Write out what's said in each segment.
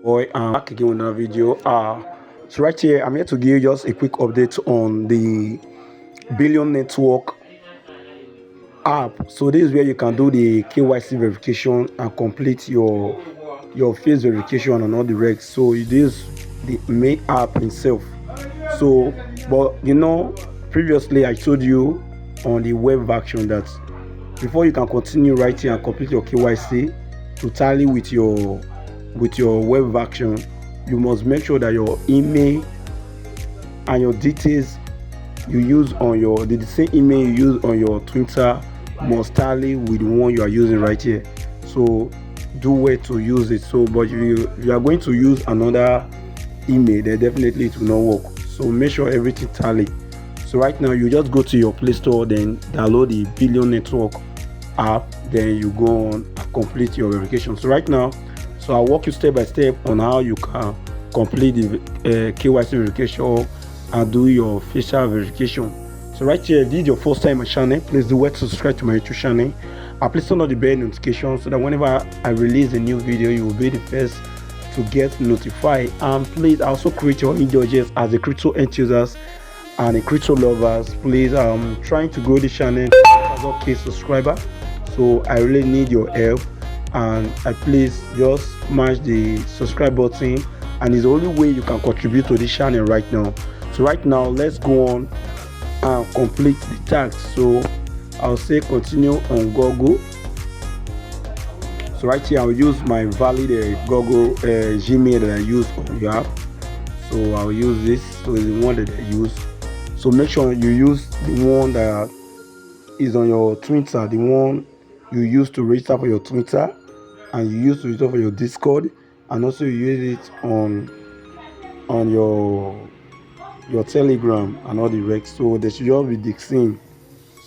Boy, I'm back again with another video. So right here, I'm here to give you just a quick update on the Billion Network app. So this is where you can do the KYC verification and complete your face verification and all the rest. So it is the main app itself. So, but previously I told you on the web version that before you can continue right here and complete your KYC to tally with your web version, you must make sure that your email and your details you use on the same email you use on your Twitter must tally with the one you are using right here. So do where to use it. So but if you are going to use another email, then definitely it will not work. So make sure everything tally. So right now you just go to your Play Store, then download the Billion Network app, then you go on and complete your verification. So right now, so I'll walk you step by step on how you can complete the KYC verification and do your facial verification. So right here, if this is your first time on my channel, please do well to subscribe to my YouTube channel and please turn on the bell notification so that whenever I release a new video, you will be the first to get notified. And please also create your indulgence as a crypto enthusiast and a crypto lovers. Please, I'm trying to grow the channel as a K subscriber, so I really need your help, and I please just smash the subscribe button, and it's the only way you can contribute to this channel right now. So right now, let's go on and complete the task. So I'll say continue on Google. So right here, I'll use my valid Google Gmail that I use on your app. So I'll use this. So it's the one that I use. So make sure you use the one that is on your Twitter, the one you use to register for your Twitter, and you use to register for your Discord, and also you use it on your Telegram and all the rest. So they should just be the same.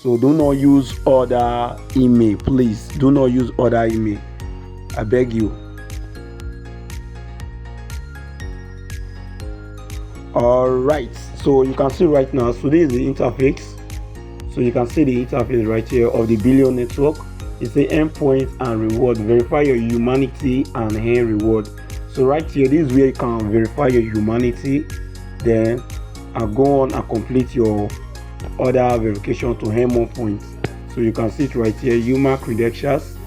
So do not use other email, please. Do not use other email. I beg you. Alright, so you can see right now, so this is the interface. So you can see the interface right here of the Billion Network. It's the endpoint and reward. Verify your humanity and earn reward. So right here, this is where you can verify your humanity, then go on and complete your other verification to earn more points. So you can see it right here, human credentials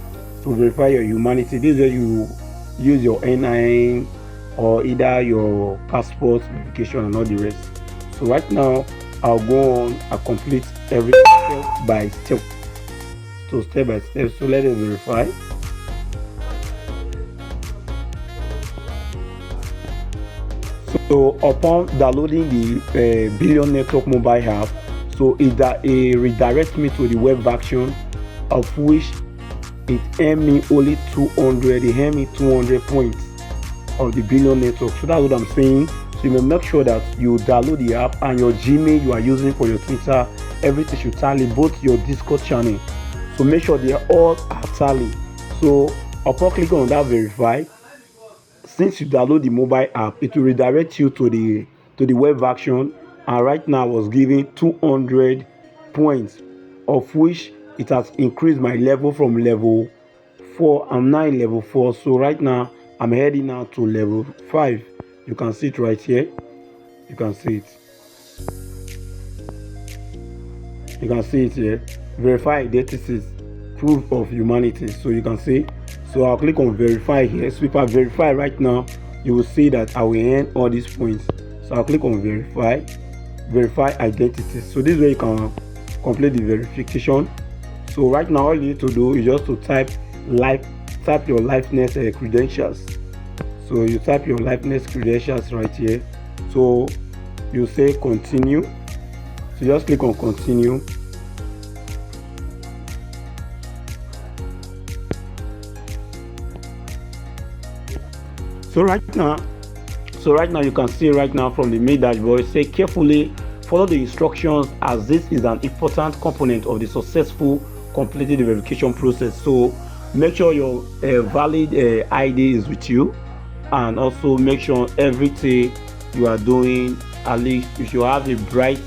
to verify your humanity. This is where you use your NIN or either your passport verification and all the rest. So right now, I'll go on and complete every step by step. So step by step. So let us verify. So upon downloading the Billion Network mobile app, so it redirects me to the web version, of which it earned me only 200. It earned me 200 points of the Billion Network. So that's what I'm saying. So you may make sure that you download the app and your Gmail you are using for your Twitter, everything should tally, both your Discord channel. So make sure they all are tally. So upon clicking on that verify, since you download the mobile app, it will redirect you to the web version, and right now I was giving 200 points, of which it has increased my level from level 4. I'm now in level 4. So right now I'm heading now to level 5. You can see it right here. You can see it. You can see it here. Verify identities, proof of humanity. So you can see. So I'll click on verify here. So if I verify right now, you will see that I will earn all these points. So I'll click on verify identity. So this way you can complete the verification. So right now all you need to do is just to type your liveness credentials. So you type your liveness credentials right here. So you say continue. So just click on continue. So right now you can see right now from the main dashboard, say carefully follow the instructions as this is an important component of the successful completed the verification process. So make sure your valid ID is with you, and also make sure everything you are doing, at least you should have a bright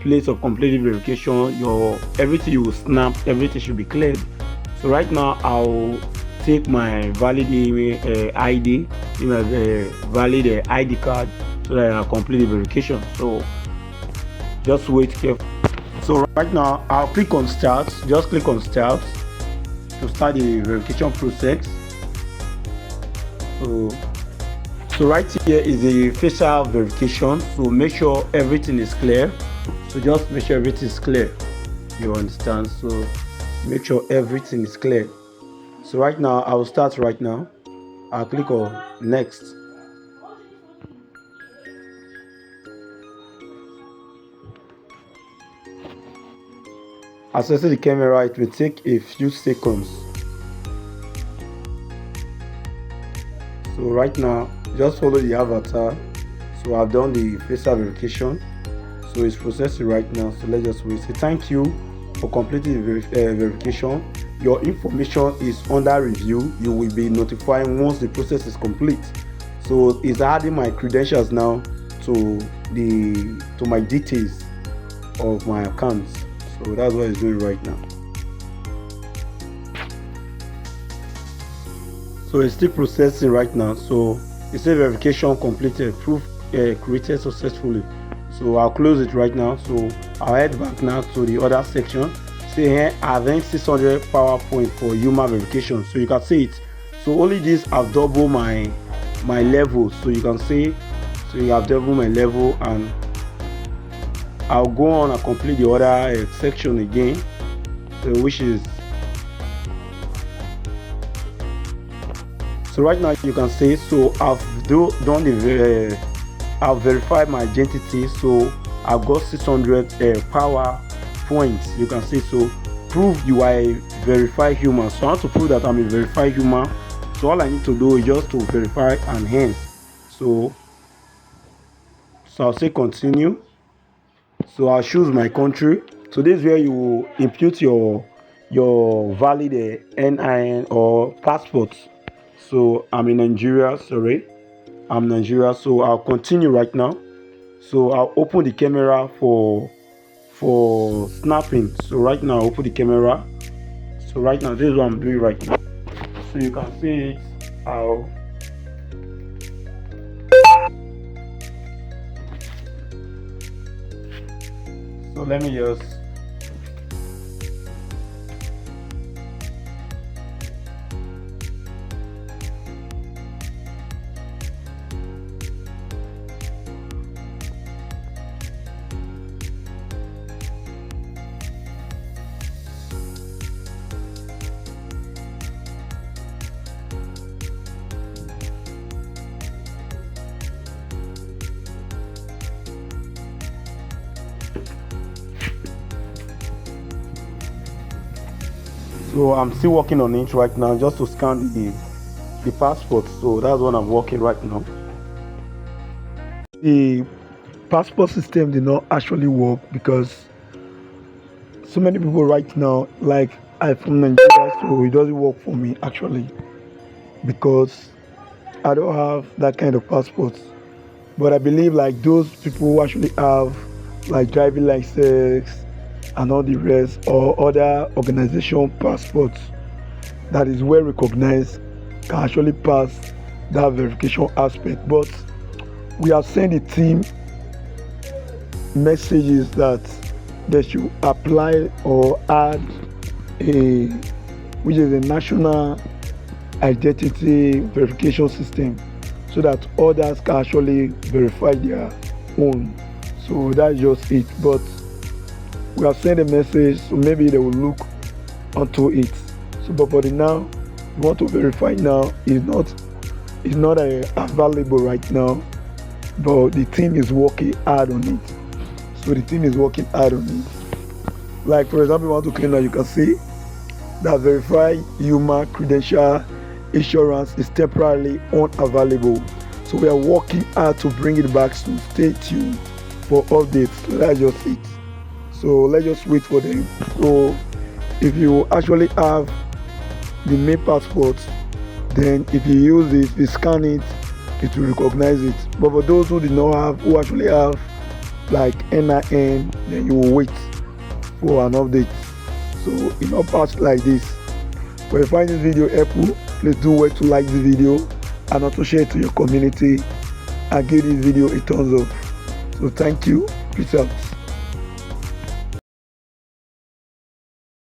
place of completed verification. Your everything you will snap, everything should be cleared. So right now I'll take my valid email ID, valid ID card, so that I complete the verification. So just wait carefully. So right now I'll click on start. Just click on start to start the verification process. So right here is the facial verification. So make sure everything is clear. So just make sure everything is clear. You understand? So make sure everything is clear. So right now I will start right now. I'll click on next. Accessing the camera, it will take a few seconds. So right now, just follow the avatar. So I've done the facial verification. So it's processing right now. So let's just wait. Say thank you for completing the verification. Your information is under review. You will be notified once the process is complete. So it's adding my credentials now to my details of my accounts. So that's what it's doing right now. So it's still processing right now. So it says verification completed, proof created successfully. So I'll close it right now. So I'll head back now to the other section. See here, I've earned 600 power point for human verification. So you can see it. So only this I've doubled my level. So you can see, so you have doubled my level, and I'll go on and complete the other section again, so which is, so right now you can see, so I've done the I've verified my identity. So I've got 600 power points. You can see, so prove you are a verified human. So I want to prove that I'm a verified human. So all I need to do is just to verify and hence. So I'll say continue. So I'll choose my country. So this is where you input your valid NIN or passport. So I'm in Nigeria. Sorry, I'm Nigeria. So I'll continue right now. So I'll open the camera for snapping. So right now I'll open the camera. So right now this is what I'm doing right now. So you can see it. So let me just so I'm still working on it right now, just to scan the passport. So that's what I'm working right now. The passport system did not actually work because so many people right now, like I'm from Nigeria, so it doesn't work for me actually, because I don't have that kind of passport. But I believe like those people who actually have like driving license and all the rest, or other organization passports that is well recognized, can actually pass that verification aspect. But we have sent the team messages that they should apply or add which is a national identity verification system, so that others can actually verify their own. So that's just it. But we have sent a message, so maybe they will look onto it. So but for the now, we want to verify now. It's not available right now, but the team is working hard on it. So the team is working hard on it. Like for example, you want to claim that, you can see that verify human credential insurance is temporarily unavailable. So we are working hard to bring it back. So stay tuned for updates. So that's just it. So let's just wait for them. So if you actually have the main passport, then if you use it, if you scan it, it will recognize it. But for those who did not have, who actually have like NIN, then you will wait for an update. So in a patch like this, But if you find this video helpful, please do well to like the video and also share it to your community and give this video a thumbs up. So thank you. Peace out.